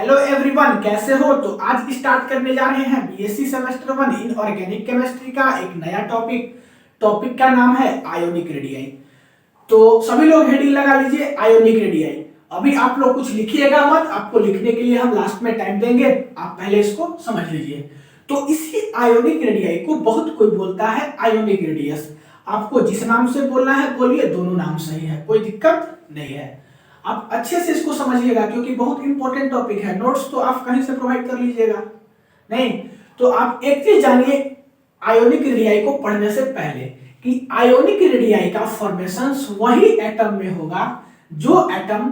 Hello everyone, कैसे हो? तो आज स्टार्ट करने जा रहे हैं BSc semester 1 in organic chemistry का एक नया टॉपिक का नाम है आयोनिक रेडियाई। तो सभी लोग हेडिंग लगा लीजिए आयोनिक रेडियाई। अभी आप लोग कुछ लिखिएगा मत, आपको लिखने के लिए हम लास्ट में टाइम देंगे, आप पहले इसको समझ लीजिए। तो इसी आयोनिक रेडियाई को बहुत कोई बोलता है आयोनिक रेडियस। आपको जिस नाम से बोलना है बोलिए, दोनों नाम सही है, कोई दिक्कत नहीं है। आप अच्छे से इसको समझिएगा क्योंकि बहुत इंपॉर्टेंट टॉपिक है। नोट्स तो आप कहीं से प्रोवाइड कर लीजिएगा नहीं, तो आप एक चीज जानिए आयोनिक रेडियाई को पढ़ने से पहले कि आयोनिक रेडियाई का फॉर्मेशन वही एटम में होगा जो एटम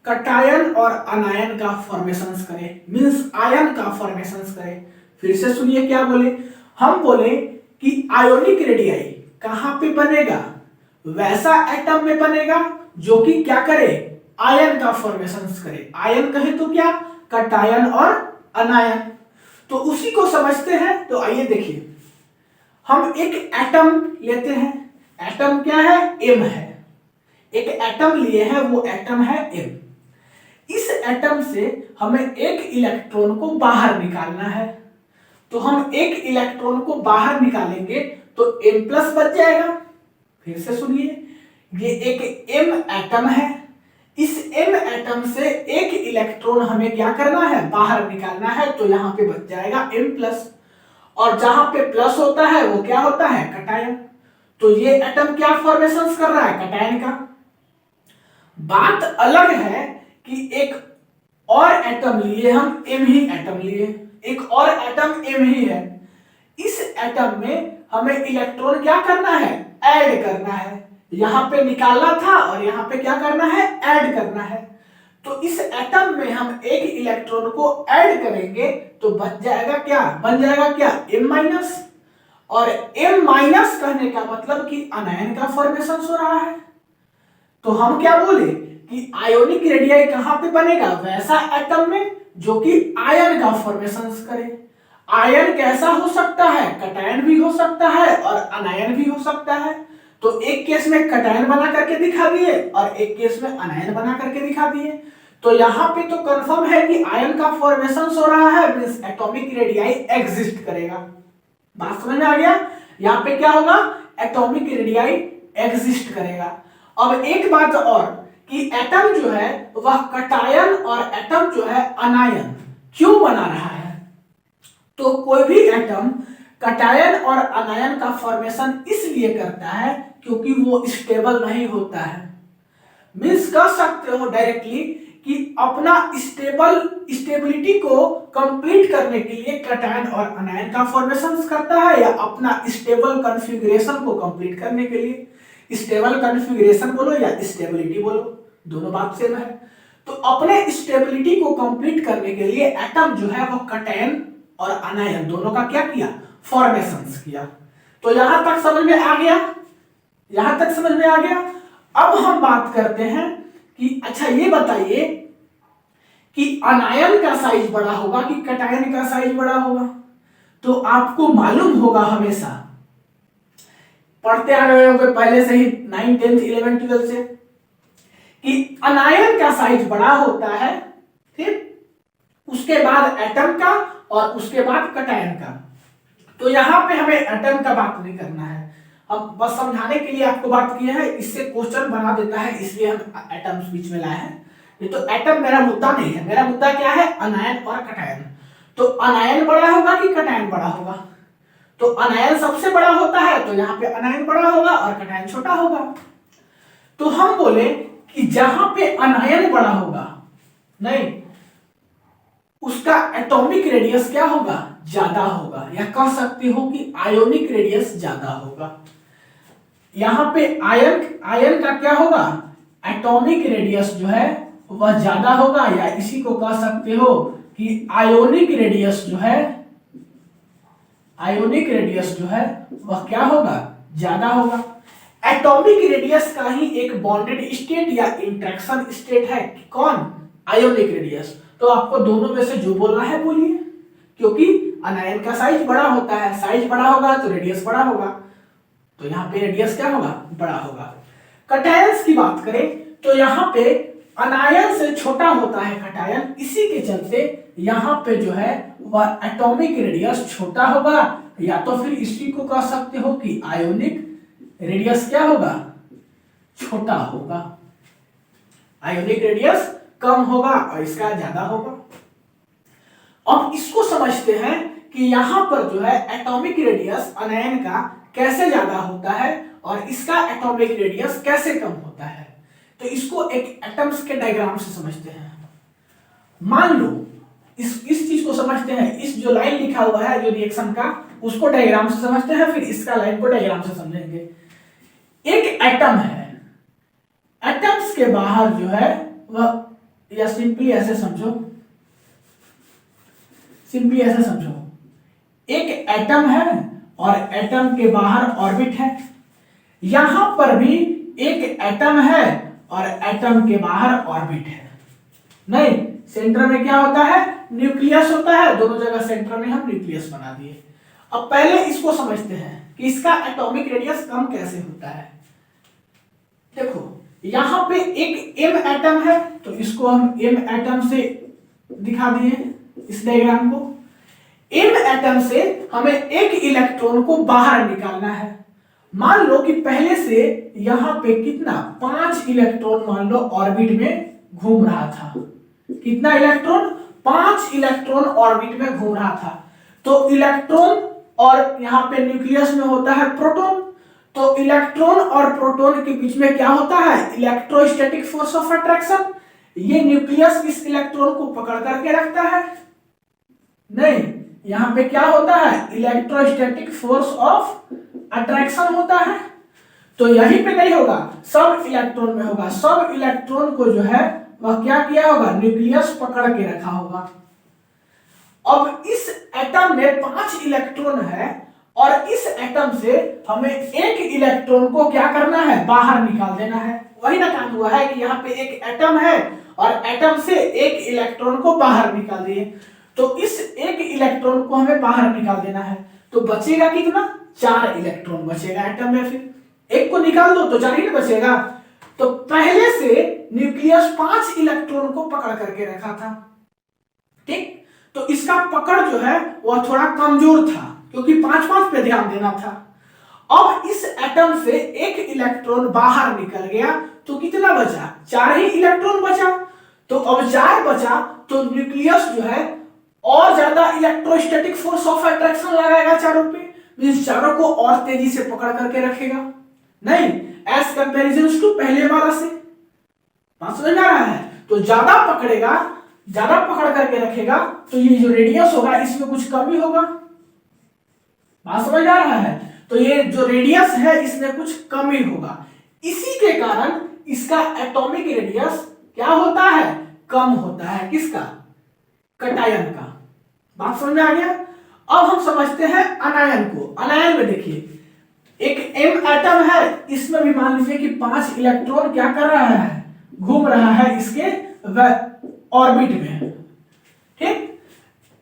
कटायन और अनायन का फॉर्मेशन करे, मींस आयन का फॉर्मेशन करे। फिर से सुनिए क्या बोले, हम बोले कि आयोनिक रेडियाई कहां पे बनेगा, वैसा एटम में बनेगा जो कि क्या करे, आयन का फॉर्मेशन करे। आयन कहे तो क्या, कटायन और अनायन। तो उसी को समझते हैं। तो आइए देखिए, हम एक एटम लेते हैं। एटम क्या है, एम है। एक एटम लिए हैं, वो एटम है एम। इस एटम से हमें एक इलेक्ट्रॉन को बाहर निकालना है। तो हम एक इलेक्ट्रॉन को बाहर निकालेंगे तो m प्लस बच जाएगा। फिर से सुनिए, ये एक m एटम है। इस m एटम से एक इलेक्ट्रॉन हमें क्या करना है, बाहर निकालना है। तो यहां पे बच जाएगा m प्लस, और जहां पे प्लस होता है वो क्या होता है, कटायन। तो ये एटम क्या फॉर्मेशन कर रहा है, कटायन का। बात अलग है कि एक और एटम लिए, हम m ही एटम लिए, एक और एटम m ही है। इस एटम में हमें इलेक्ट्रॉन क्या करना है, ऐड करना है। यहां पे निकालना था और यहां पे क्या करना है, ऐड करना है। तो इस एटम में हम एक इलेक्ट्रॉन को ऐड करेंगे तो बच जाएगा क्या, बन जाएगा क्या, m माइनस। और m माइनस कहने का मतलब कि अनायन का फॉर्मेशन हो रहा है। तो हम क्या बोले कि आयोनिक रेडियाई कहां पे बनेगा, वैसा एटम में जो कि आयन का फॉर्मेशन करे। आयन कैसा हो सकता है, कटायन भी हो सकता है और अनायन भी हो सकता है। तो एक केस में कटायन बना करके दिखा दिए और एक केस में अनायन बना करके दिखा दिए। तो यहां पे तो कंफर्म है कि आयन का फॉर्मेशन हो रहा है, मींस एटॉमिक रेडियाई एग्जिस्ट करेगा। बात समझ में आ गया, यहां पे क्या होगा, एटॉमिक रेडियाई एग्जिस्ट करेगा। अब एक बात और कि एटम जो है वह कटायन और एटम जो है अनायन क्यों बना रहा है। तो कोई भी एटम कटायन और अनायन का फॉर्मेशन इसलिए करता है क्योंकि वो स्टेबल नहीं होता है। मींस कह सकते हो डायरेक्टली कि अपना स्टेबिलिटी को कंप्लीट करने के लिए कटायन और अनायन का फॉर्मेशन करता है, या अपना स्टेबल कॉन्फ़िगरेशन को कंप्लीट करने के लिए। स्टेबल कॉन्फ़िगरेशन बोलो या स्टेबिलिटी बोलो, दोनों बात सेम है। तो अपने स्टेबिलिटी को कंप्लीट करने के लिए एटम जो है वो कटायन और अनायन दोनों का क्या किया, फॉर्मेशन किया। तो यहां तक समझ में आ गया, यहां तक समझ में आ गया। अब हम बात करते हैं कि अच्छा ये बताइए कि अनायन का साइज बड़ा होगा कि कटायन का साइज बड़ा होगा। तो आपको मालूम होगा, हमेशा पढ़ते आ रहे होंगे पहले से ही 9, 10, 11, 12 से, कि अनायन का साइज बड़ा होता है, ठीक, उसके बाद एटम का और उसके बाद कटायन का। तो यहां पे हमें एटम का बात नहीं करना है, अब बस समझाने के लिए आपको बात किया है, इससे क्वेश्चन बना देता है, इसलिए हम एटम्स बीच में लाए हैं। ये तो एटम मेरा मुद्दा नहीं है, मेरा मुद्दा क्या है, अनायन और कटायन। तो अनायन बड़ा होगा कि कटायन बड़ा होगा। तो अनायन सबसे बड़ा होता है, तो यहाँ पे अनायन बड़ा होगा और कटायन छोटा होगा। तो हम बोले कि जहां पे अनायन बड़ा होगा, नहीं, उसका एटॉमिक रेडियस क्या होगा, ज्यादा होगा, या कह सकते हो कि आयोनिक रेडियस ज्यादा होगा। यहां पे आयन का क्या होगा, एटॉमिक रेडियस जो है वह ज्यादा होगा, या इसी को कह सकते हो कि आयोनिक रेडियस जो है वह क्या होगा, ज्यादा होगा। एटॉमिक रेडियस का ही एक बॉन्डेड स्टेट या इंटरेक्शन स्टेट है, कौन, आयोनिक रेडियस। तो आपको दोनों में से जो बोलना है बोलिए, क्योंकि अनायन का साइज बड़ा होता है, साइज बड़ा होगा तो रेडियस बड़ा होगा, तो यहाँ पे रेडियस क्या होगा, बड़ा होगा। कटायंस की बात करें तो यहाँ पे अनायन से छोटा होता है कटायन, इसी के चलते यहाँ पे जो है वह एटॉमिक रेडियस छोटा होगा, या तो फिर इसी को कह सकते हो कि आयोनिक रेडियस क्या होगा, छोटा होगा। आयोनिक रेडियस कम होगा और इसका ज्यादा होगा। अब इसको समझते हैं कि यहां पर जो है एटॉमिक रेडियस अनायन का कैसे ज्यादा होता है और इसका एटॉमिक रेडियस कैसे कम होता है। तो इसको एक एटम्स के डायग्राम से समझते हैं। मान लो इस चीज को समझते हैं, इस जो लाइन लिखा हुआ है जो रिएक्शन का, उसको डायग्राम से समझते हैं, फिर इसका लाइन को डायग्राम से समझेंगे। एक एटम है, एटम्स के बाहर जो है वह, या सिंपली ऐसे समझो, एक एटम है और एटम के बाहर ऑर्बिट है। यहां पर भी एक एटम है और एटम के बाहर ऑर्बिट है। नहीं, सेंटर में क्या होता है, न्यूक्लियस होता है। दोनों जगह सेंटर में हम न्यूक्लियस बना दिए। अब पहले इसको समझते हैं कि इसका एटॉमिक रेडियस कम कैसे होता है। देखो यहां पे एक m एटम है, तो इसको हम m एटम से दिखा दिए इस डायग्राम को। m एटम से हमें एक इलेक्ट्रॉन को बाहर निकालना है। मान लो कि पहले से यहां पे कितना, 5 इलेक्ट्रॉन मान लो ऑर्बिट में घूम रहा था। कितना इलेक्ट्रॉन, 5 इलेक्ट्रॉन ऑर्बिट में घूम रहा था। तो इलेक्ट्रॉन और यहां पे न्यूक्लियस में होता है प्रोटॉन, तो इलेक्ट्रॉन और प्रोटॉन के बीच में क्या होता है, इलेक्ट्रोस्टैटिक फोर्स ऑफ अट्रैक्शन। ये न्यूक्लियस इस इलेक्ट्रॉन को पकड़ करके रखता है। नहीं, यहां पे क्या होता है, इलेक्ट्रोस्टैटिक फोर्स ऑफ अट्रैक्शन होता है। तो यहीं पे नहीं होगा, सब इलेक्ट्रॉन में होगा। सब इलेक्ट्रॉन को जो है वह क्या किया होगा, न्यूक्लियस पकड़ के रखा होगा। अब इस एटम में 5 इलेक्ट्रॉन है और इस एटम से हमें एक इलेक्ट्रॉन को क्या करना है, बाहर निकाल देना है। वही ना काम हुआ है कि यहाँ पे एक एटम है और एटम से एक इलेक्ट्रॉन को बाहर निकाल दिए। तो इस एक इलेक्ट्रॉन को हमें बाहर निकाल देना है। तो बचेगा कितना, 4 इलेक्ट्रॉन बचेगा एटम में। फिर एक को निकाल दो तो 4 ही बचेगा। तो पहले से न्यूक्लियस 5 इलेक्ट्रॉन को पकड़ करके रखा था, ठीक। तो इसका पकड़ जो है वह थोड़ा कमजोर था, क्योंकि 5-5 पे ध्यान देना था। अब इस एटम से एक इलेक्ट्रॉन बाहर निकल गया तो कितना बचा, 4 ही इलेक्ट्रॉन बचा। तो अब 4 बचा तो न्यूक्लियस जो है और ज्यादा इलेक्ट्रोस्टैटिक फोर्स ऑफ अट्रैक्शन लगाएगा चारों पे, मींस चारों को और तेजी से पकड़ करके रखेगा। नहीं, एज कंपैरिजन टू पहले वाला से। बात समझ में आ रहा है। तो ज्यादा पकड़ेगा, ज्यादा पकड़ करके रखेगा, तो ये जो रेडियस होगा इसमें कुछ कमी होगा। बात समझ आ रहा है। तो ये जो रेडियस है इसमें कुछ कमी होगा। इसी के कारण इसका एटॉमिक रेडियस क्या होता है, कम होता है। किसका, कटायन का। बात समझ में आ गया। अब हम समझते हैं अनायन को। अनायन में देखिए एक m एटम है, इसमें भी मान लीजिए कि 5 इलेक्ट्रॉन क्या कर रहा है, घूम रहा है इसके ऑर्बिट में, ठीक।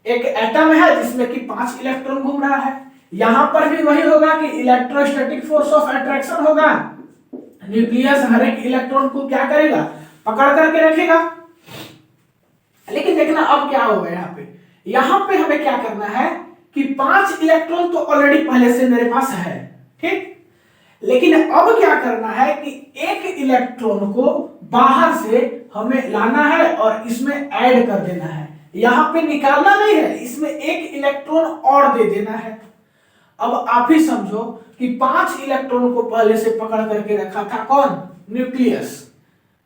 एक एटम है जिसमें कि 5 इलेक्ट्रॉन घूम रहा है। यहां पर भी वही होगा कि इलेक्ट्रोस्टैटिक फोर्स ऑफ अट्रैक्शन होगा। न्यूक्लियस हर एक इलेक्ट्रॉन को क्या करेगा, पकड़ करके रखेगा। लेकिन देखना अब क्या होगा, यहां पे हमें क्या करना है कि 5 इलेक्ट्रॉन तो ऑलरेडी पहले से मेरे पास है, ठीक। लेकिन अब क्या करना है कि एक इलेक्ट्रॉन को बाहर से हमें लाना है और इसमें ऐड कर देना है। यहां पे निकालना नहीं है, इसमें एक इलेक्ट्रॉन और दे देना है। अब आप ही समझो कि 5 इलेक्ट्रॉन को पहले से पकड़ करके रखा था कौन, न्यूक्लियस।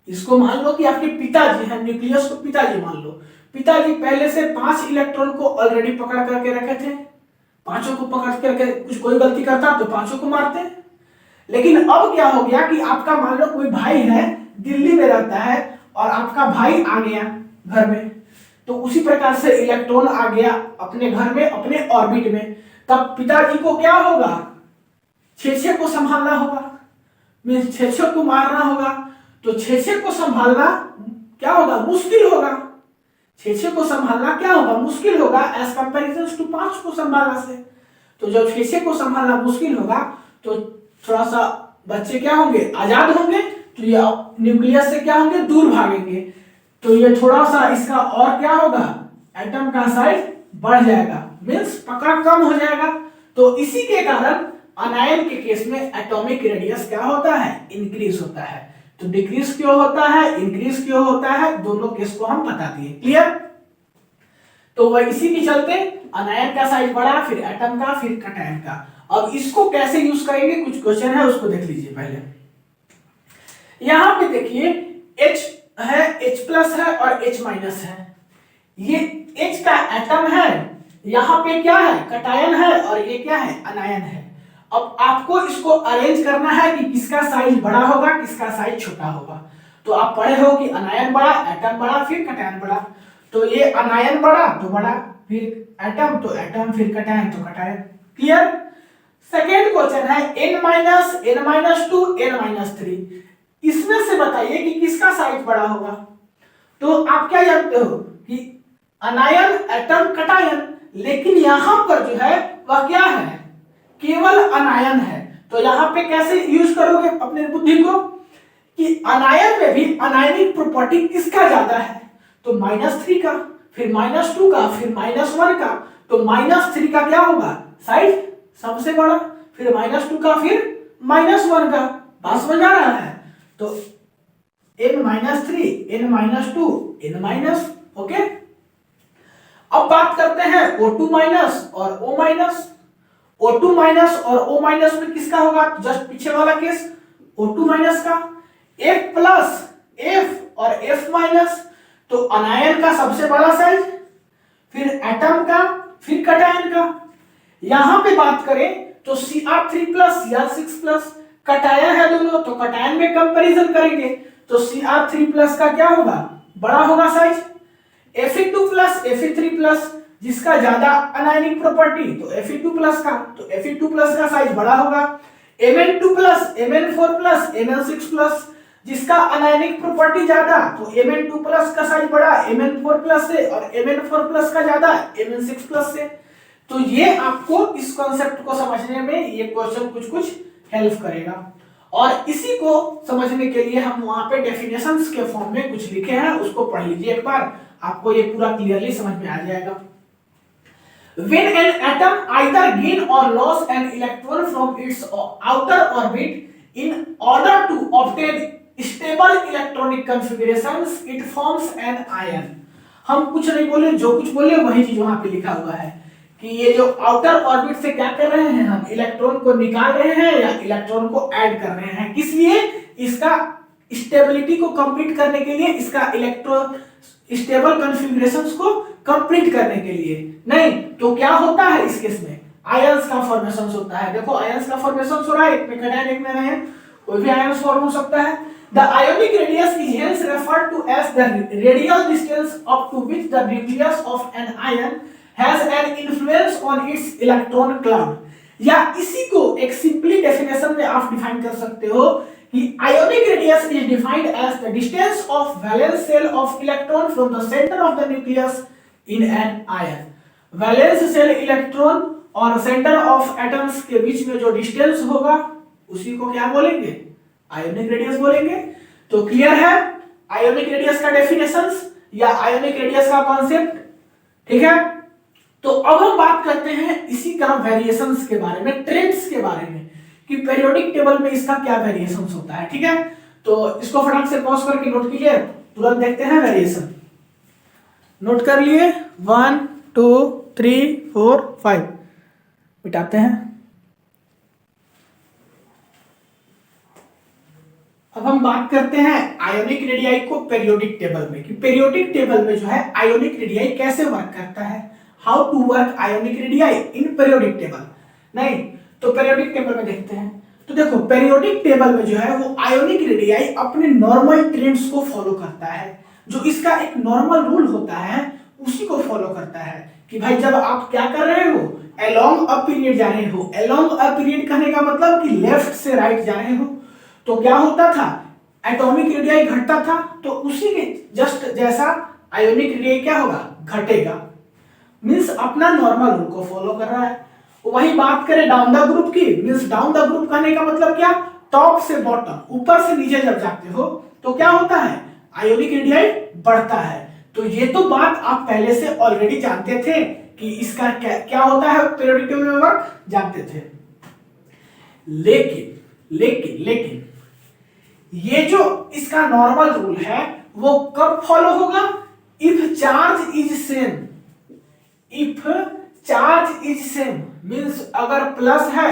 इसको मान लो कि आपके पिताजी हैं, न्यूक्लियस को पिताजी मान लो। पिताजी पहले से 5 इलेक्ट्रॉन को ऑलरेडी पकड़ करके रखे थे। पांचों को पकड़ करके कुछ कोई गलती करता तो 5 को मारते। लेकिन अब क्या हो गया कि आपका मान लो कोई भाई है, दिल्ली में रहता है और आपका भाई आ गया घर में, तो उसी प्रकार से इलेक्ट्रॉन आ गया अपने घर में, अपने ऑर्बिट में। तब पिताजी को क्या होगा, 6 को संभालना होगा, मींस 6 को मारना होगा। तो 6 को संभालना क्या होगा, मुश्किल होगा। 6 को संभालना क्या होगा, मुश्किल होगा एज कंपैरिजन टू 5 को संभालना से। तो जब 6 को संभालना मुश्किल होगा तो थोड़ा सा बच्चे क्या होंगे, आजाद होंगे। तो ये न्यूक्लियस से क्या होंगे, दूर भागेंगे, तो ये थोड़ा सा इसका और क्या होगा, एटम का साइज बढ़ जाएगा, मींस पकड़ कम हो जाएगा। तो इसी के कारण अनायन के केस में एटॉमिक रेडियस क्या होता है, इंक्रीज होता है। तो डिक्रीज क्यों होता है, इंक्रीज क्यों होता है, दोनों केस को हम बता दिए। क्लियर? तो वह इसी के चलते अनायन का साइज बढ़ा, फिर एटम का, फिर कटायन का। अब इसको कैसे यूज करेंगे, कुछ क्वेश्चन है उसको देख लीजिए पहले। यहां पे देखिए H है, H प्लस है और H माइनस है। ये H का एटम है, यहां पे क्या है, कटायन है, और ये क्या है, अनायन है। अब आपको इसको अरेंज करना है कि किसका साइज बड़ा होगा, किसका साइज छोटा होगा। तो आप पढ़े हो कि अनायन बड़ा, एटम बड़ा, फिर कटायन बड़ा। तो ये अनायन बड़ा तो बड़ा, फिर एटम तो एटम, फिर कटायन तो कटायन। क्लियर? सेकेंड क्वेश्चन है n माइनस, n-2, n-3। इसमें से बताइए कि किसका साइज बड़ा होगा। तो आप क्या जानते हो कि अनायन, एटम, कटायन, लेकिन यहां पर जो है वह क्या है, केवल अनायन है। तो यहां पे कैसे यूज करोगे अपने बुद्धि को कि अनायन में भी अनायनिक प्रॉपर्टी किसका ज्यादा है, तो -3 का, फिर -2 का, फिर -1 का। तो -3 का क्या होगा, साइज सबसे बड़ा, फिर -2 का, फिर -1 का। बात समझ आ रहा है? तो n-3, n-2, n-, ओके। अब बात करते हैं O2 माइनस और O माइनस। O2 माइनस और O माइनस में किसका होगा, जस्ट पीछे वाला केस O2 माइनस का। F प्लस, F और F माइनस, तो अनायन का सबसे बड़ा साइज, फिर एटम का, फिर कटायन का। यहां पे बात करें तो Cr3 plus, Cr6 plus, cation है दोनों, तो कटायन में कंपैरिजन करेंगे तो Cr3 प्लस का क्या होगा, बड़ा होगा size. Fe2 plus, Fe3 plus, जिसका ज्यादा अनायनिक प्रॉपर्टी, तो Fe2 प्लस का, तो Fe2 प्लस का साइज बड़ा होगा। Mn2 plus, Mn4 plus, Mn6 plus, जिसका अनायनिक प्रॉपर्टी ज्यादा, तो Mn2 प्लस का साइज बड़ा Mn4 प्लस से, और Mn4 प्लस का ज्यादा Mn6 प्लस से। तो ये आपको इस कॉन्सेप्ट को समझने में ये क्वेश्चन कुछ हेल्प करेगा। और इसी को समझने के लिए हम वहां पे डेफिनेशंस के फॉर्म में कुछ लिखे हैं, उसको पढ़ लीजिए एक बार, आपको ये पूरा क्लियरली समझ में आ जाएगा। When an atom either gain or lose an electron from its outer orbit in order to obtain stable electronic configurations, it forms an ion। हम कुछ नहीं बोले, जो कुछ बोले वही चीज वहां पे लिखा हुआ है कि ये जो आउटर ऑर्बिट से क्या कर रहे हैं, हम इलेक्ट्रॉन को निकाल रहे हैं या इलेक्ट्रॉन को ऐड कर रहे हैं। किस लिए? इसका स्टेबिलिटी को कंप्लीट करने के लिए, इसका इलेक्ट्रॉन स्टेबल कॉन्फ़िगरेशंस को कंप्लीट करने के लिए। नहीं तो क्या होता है इस केस में, आयंस का फॉर्मेशन होता है। देखो आयंस का फॉर्मेशन हो रहा है, एक में कटायन एक में अनायन, कोई भी आयंस फॉर्म हो सकता है। The ionic radius is hence referred to as the radial distance up to which the nucleus of an ion has an influence on its electron cloud। या इसी को एक सिंपली डेफिनेशन में आप डिफाइन कर सकते हो कि ionic radius is defined as the distance of valence shell of electron from the center of the nucleus in an ion। Valence shell electron और सेंटर ऑफ एटम्स के बीच में जो डिस्टेंस होगा उसी को क्या बोलेंगे, आयोनिक रेडियस बोलेंगे। तो क्लियर है आयोनिक रेडियस का डेफिनेशंस या आयोनिक रेडियस का कॉन्सेप्ट, ठीक है। तो अब हम बात करते हैं इसी का वेरिएशंस के बारे में, ट्रेंड्स के बारे में कि पीरियोडिक टेबल में इसका क्या वेरिएशंस होता है, ठीक है। तो इसको फटाक से पॉज करके नोट कीजिए, तुरंत देखते हैं वेरिएशन। नोट कर लिए 1 2 3 4 5, मिटाते हैं। अब हम बात करते हैं आयोनिक रेडियाई को पीरियोडिक टेबल में कि पीरियोडिक टेबल में जो है आयोनिक रेडियाई कैसे वर्क करता है, how to work ionic radii in periodic table. नहीं तो पीरियोडिक टेबल में देखते हैं। तो देखो पीरियोडिक टेबल में जो है वो आयोनिक रेडियाई अपने नॉर्मल ट्रेंड्स को फॉलो करता है, जो इसका एक नॉर्मल रूल होता है उसी को फॉलो करता है कि भाई जब आप क्या कर रहे हो, अलोंग अ पीरियड जा रहे हो। अलोंग अ पीरियड कहने का मतलब कि लेफ्ट से राइट जा रहे हो, तो क्या होता था, एटॉमिक रेडियाई घटता था, तो उसी के जस्ट जैसा आयोनिक रेडियाई क्या होगा, घटेगा। मींस अपना नॉर्मल रूल को फॉलो कर रहा है। वही बात करें डाउन द ग्रुप की, मींस डाउन द ग्रुप कहने का मतलब क्या, टॉप से बॉटम, ऊपर से नीचे जब जाते हो तो क्या होता है, आयोनिक रेडियाई बढ़ता है। तो ये तो बात आप पहले से ऑलरेडी जानते थे कि इसका क्या होता है, पीरियोडिक टेबल में वर्क जानते थे। लेकिन लेकिन लेकिन ये जो इसका नॉर्मल रूल है वो कब फॉलो होगा, if charge is same, if charge is same means अगर प्लस है,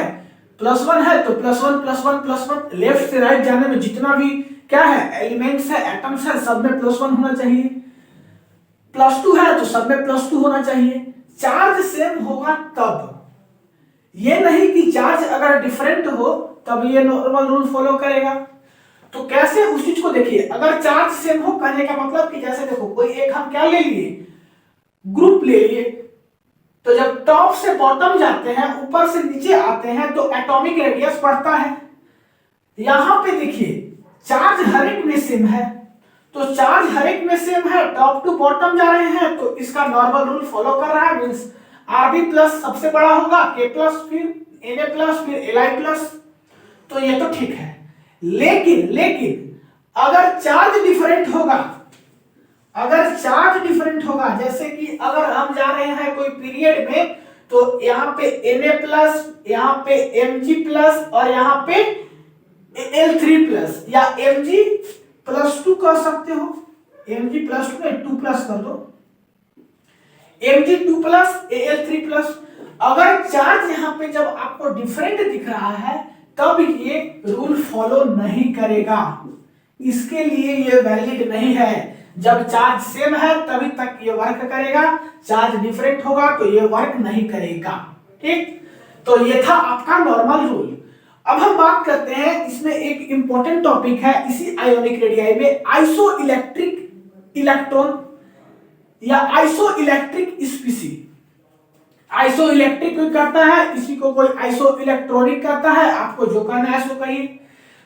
प्लस वन है तो plus one plus one plus one, left से राइट जाने में जितना भी क्या है एलिमेंट्स है, एटम्स है, सब में प्लस वन होना चाहिए। प्लस टू है तो सब में प्लस टू होना चाहिए। चार्ज सेम होगा तब, ये नहीं कि चार्ज अगर डिफरेंट हो तब ये नॉर्मल रूल फॉलो करेगा। तो कैसे उस चीज को देखिए, अगर चार्ज सेम हो कहने का मतलब कि जैसे देखो कोई एक हम क्या ले लिए, ग्रुप ले लिए, तो जब टॉप से बॉटम जाते हैं, ऊपर से नीचे आते हैं तो एटॉमिक रेडियस बढ़ता है। यहां पे देखिए चार्ज हर एक में सेम है, तो चार्ज हर एक में सेम है, टॉप टू बॉटम जा रहे हैं तो इसका नॉर्मल रूल फॉलो कर रहा है, मींस Rb प्लस सबसे बड़ा होगा, K प्लस फिर Na प्लस फिर Li प्लस, तो ये तो ठीक है। लेकिन अगर चार्ज डिफरेंट होगा, अगर चार्ज डिफरेंट होगा, जैसे कि अगर हम जा रहे हैं कोई पीरियड में तो यहाँ पे Na प्लस, यहाँ पे Mg प्लस और यहाँ पे Al3 प्लस या Mg प्लस 2 कर सकते हो, Mg प्लस 2 में 2 प्लस कर दो, Mg2 प्लस Al3 प्लस। अगर चार्ज यहाँ पे जब आपको डिफरेंट दिख रहा है तब ये रूल फॉलो नहीं करेगा, इसके लिए ये वैलिड नहीं है। जब चार्ज सेम है तभी तक ये वर्क करेगा, चार्ज डिफरेंट होगा तो ये वर्क नहीं करेगा। ठीक, तो ये था आपका नॉर्मल रूल। अब हम बात करते हैं, इसमें एक इंपॉर्टेंट टॉपिक है इसी आयोनिक रेडियाई में, आइसो इलेक्ट्रिक इलेक्ट्रॉन या आइसो इलेक्ट्रिक स्पीसी। आइसो इलेक्ट्रिक कोई करता है, इसी को कोई आइसो इलेक्ट्रॉनिक करता है, आपको जो करना है सो कहिए।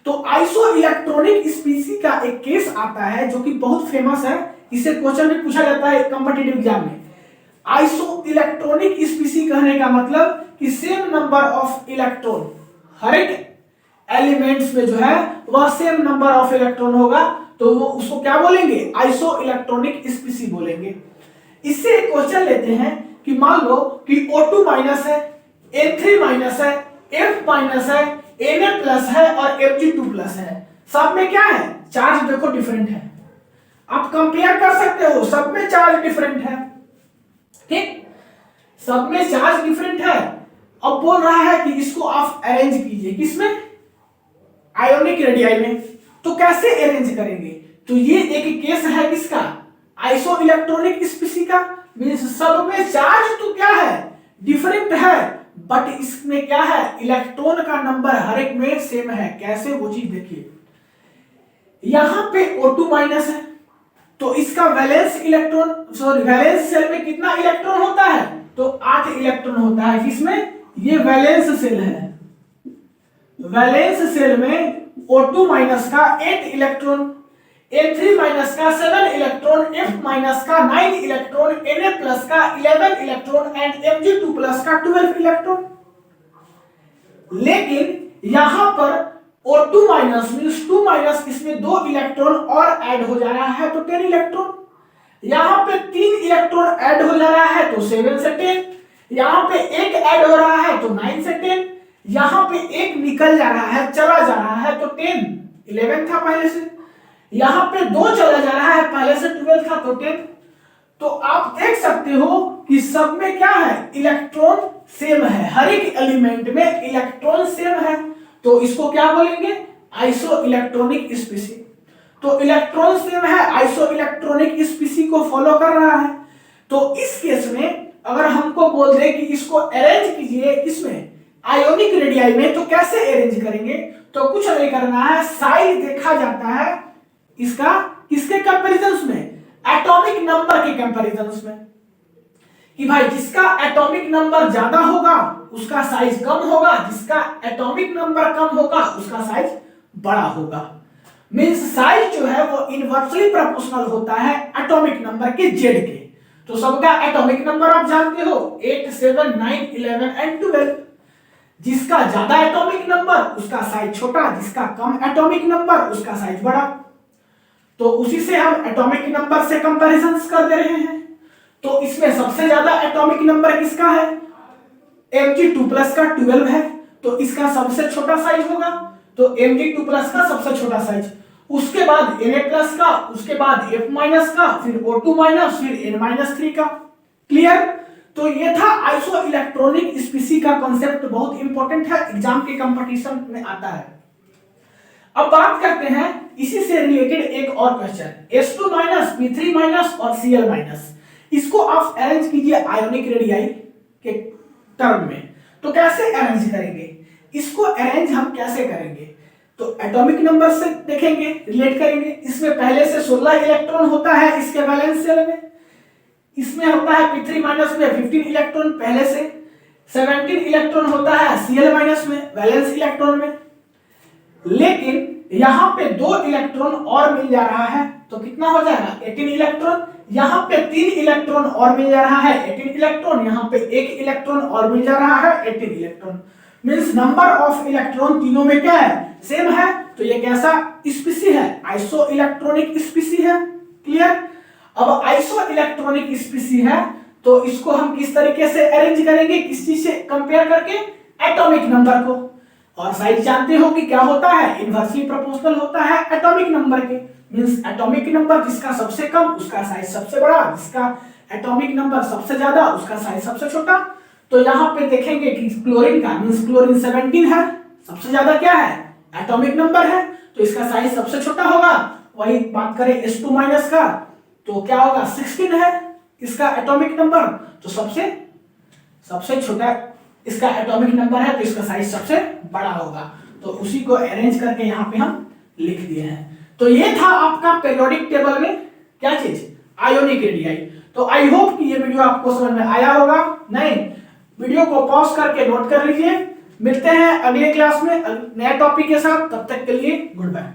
तो आइसो इलेक्ट्रॉनिक स्पीसी का एक केस आता है जो कि बहुत फेमस है, इसे क्वेश्चन में पूछा जाता है कॉम्पिटिटिव एग्जाम में। आइसो इलेक्ट्रॉनिक स्पीसी कहने का मतलब कि सेम नंबर ऑफ इलेक्ट्रॉन, हर एक एलिमेंट्स में जो है वह सेम नंबर ऑफ इलेक्ट्रॉन होगा, तो वो उसको क्या बोलेंगे, आइसो इलेक्ट्रॉनिक स्पीसी बोलेंगे। इससे एक क्वेश्चन लेते हैं कि मान लो कि O2 माइनस है, N3 माइनस है, F माइनस है, Na प्लस है और Mg2 प्लस है, सब में क्या है, चार्ज देखो डिफरेंट है, आप कंपेयर कर सकते हो, सब में चार्ज डिफरेंट है। ठीक, सब में चार्ज डिफरेंट है। अब बोल रहा है कि इसको आप अरेंज कीजिए, किसमें, आयोनिक रेडियाई में। तो कैसे अरेंज करेंगे, तो ये एक केस है किसका, आइसो इलेक्ट्रॉनिक स्पीसी का, मींस सब में चार्ज तो क्या है, डिफरेंट है, बट इसमें क्या है, इलेक्ट्रॉन का नंबर हर एक में सेम है। कैसे, वो चीज देखिए, यहां पे O2 माइनस है तो इसका valence electron, sorry valence shell में कितना इलेक्ट्रॉन होता है, तो 8 इलेक्ट्रॉन होता है। किसमें, ये वैलेंस सेल है, वैलेंस सेल में O2 माइनस का 8 इलेक्ट्रॉन, N3 माइनस का 7 इलेक्ट्रॉन, F माइनस का 9 इलेक्ट्रॉन, Na प्लस का 11 इलेक्ट्रॉन एंड Mg2 प्लस का 12 इलेक्ट्रॉन। लेकिन यहां पर O2 माइनस मींस 2 माइनस, इसमें 2 इलेक्ट्रॉन और ऐड हो जा रहा है तो 10 इलेक्ट्रॉन, यहां पे 3 इलेक्ट्रॉन ऐड हो जा रहा है तो 7 से 10, यहां पे एक ऐड हो रहा है तो 9 से 10, यहां पे एक निकल जा रहा है, चला जा रहा है तो 10, 11 था पहले से, यहां पे 2 चला जा रहा है, पहले से 12 था तो 10। तो आप देख सकते हो कि सब में क्या है, इलेक्ट्रॉन सेम है, हर एक एलिमेंट में इलेक्ट्रॉन सेम है, तो इसको क्या बोलेंगे, आइसो इलेक्ट्रॉनिक स्पीसी। तो इलेक्ट्रॉन सेम है, आइसो इलेक्ट्रॉनिक स्पीसी को फॉलो कर रहा है। तो इस केस में अगर हमको बोल दे कि इसको अरेंज कीजिए किसमें, आयोनिक रेडियाई में, तो कैसे अरेंज करेंगे, तो कुछ नहीं करना है, साइज देखा जाता है इसका किसके कंपैरिजन में, एटॉमिक नंबर के कंपैरिजन में, कि भाई जिसका एटॉमिक नंबर ज्यादा होगा उसका साइज कम होगा, जिसका एटॉमिक नंबर कम होगा उसका साइज बड़ा होगा। मींस साइज जो है वो इनवर्सली प्रोपोर्शनल होता है एटॉमिक नंबर के जेड के। तो सबका एटॉमिक नंबर आप जानते हो 8, 7, 9, 11 एंड 12। जिसका ज्यादा एटॉमिक नंबर उसका साइज छोटा, जिसका कम एटॉमिक नंबर उसका साइज बड़ा। तो उसी से हम एटॉमिक नंबर से कंपैरिजन कर दे रहे हैं। तो इसमें सबसे ज्यादा एटॉमिक नंबर किसका है? Mg2+ का 12 है, तो इसका सबसे छोटा साइज होगा, तो Mg2+ का सबसे छोटा साइज। उसके बाद Na+ का, उसके बाद F- का, फिर O2-, फिर N-3 का। क्लियर? तो ये था आइसो इलेक्ट्रॉनिक स्पीसी का कॉन्सेप्ट, बहुत इंपॉर्टेंट है, एग्जाम के कंपटीशन में आता है। अब बात करते हैं इसी से रिलेटेड एक और क्वेश्चन, H2-, P3- और Cl-। इसको आप अरेंज कीजिए आयोनिक रेडियाई के टर्म में। तो कैसे अरेंज करेंगे इसको? अरेंज हम कैसे करेंगे? तो एटॉमिक नंबर से देखेंगे, रिलेट करेंगे। इसमें पहले से 16 इलेक्ट्रॉन होता है इसके वैलेंस शेल में, इसमें होता है P3- में 15 इलेक्ट्रॉन पहले से, 17 इलेक्ट्रॉन होता है Cl- में वैलेंस इलेक्ट्रॉन में। लेकिन यहां पे 2 इलेक्ट्रॉन और मिल जा रहा है, तो कितना हो जाएगा? 18 इलेक्ट्रॉन। यहां पे 3 इलेक्ट्रॉन और मिल जा रहा है, 18 इलेक्ट्रॉन। यहां पे 1 इलेक्ट्रॉन और मिल जा रहा है, 18 electron. Means number of electron तीनों में क्या है? सेम है। तो ये कैसा स्पीसी है? आइसो इलेक्ट्रॉनिक स्पीसी है। क्लियर? अब आइसो इलेक्ट्रॉनिक स्पीसी है तो इसको हम किस तरीके से अरेंज करेंगे? किस चीज से कंपेयर करके? एटॉमिक नंबर को। और साइज जानते हो कि क्या होता है? इनवर्सली प्रोपोर्शनल होता है एटॉमिक नंबर के। मींस एटॉमिक नंबर जिसका सबसे कम उसका साइज सबसे बड़ा, जिसका एटॉमिक नंबर सबसे ज्यादा उसका साइज सबसे छोटा। तो यहाँ पे देखेंगे कि क्लोरीन का, मींस क्लोरीन 17 है, सबसे ज्यादा क्या है? एटॉमिक नंबर है, तो इसका साइज सबसे छोटा होगा। वही बात करें H2- का, तो क्या होगा? 16 है इसका एटॉमिक नंबर, तो सबसे छोटा इसका एटॉमिक नंबर है, तो इसका साइज सबसे बड़ा होगा। तो उसी को अरेंज करके यहाँ पे हम लिख दिए हैं। तो ये था आपका पीरियोडिक टेबल में क्या चीज? Ionic radii. तो आई होप कि ये वीडियो आपको समझ में आया होगा। नहीं, वीडियो को पॉज करके नोट कर लीजिए। मिलते हैं अगले क्लास में नए टॉपिक के साथ, तब तक के लिए गुड बाय।